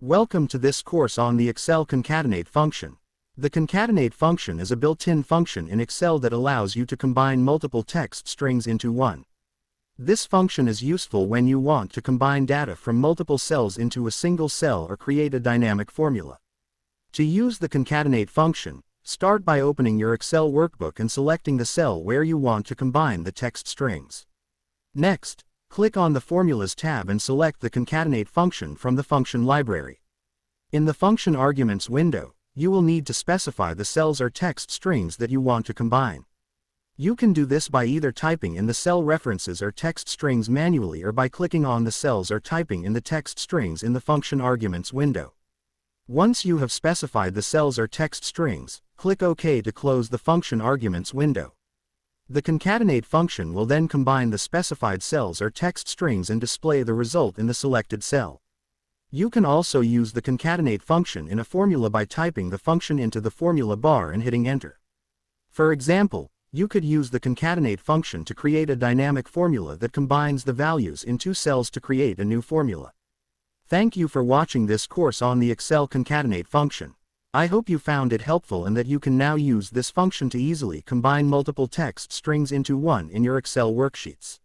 Welcome to this course on the Excel concatenate function. The concatenate function is a built-in function in Excel that allows you to combine multiple text strings into one. This function is useful when you want to combine data from multiple cells into a single cell or create a dynamic formula. To use the concatenate function, start by opening your Excel workbook and selecting the cell where you want to combine the text strings. Next, click on the Formulas tab and select the concatenate function from the function library. In the function arguments window, you will need to specify the cells or text strings that you want to combine. You can do this by either typing in the cell references or text strings manually or by clicking on the cells or typing in the text strings in the function arguments window. Once you have specified the cells or text strings, click OK to close the function arguments window. The concatenate function will then combine the specified cells or text strings and display the result in the selected cell. You can also use the concatenate function in a formula by typing the function into the formula bar and hitting enter. For example, you could use the concatenate function to create a dynamic formula that combines the values in two cells to create a new formula. Thank you for watching this course on the Excel concatenate function. I hope you found it helpful and that you can now use this function to easily combine multiple text strings into one in your Excel worksheets.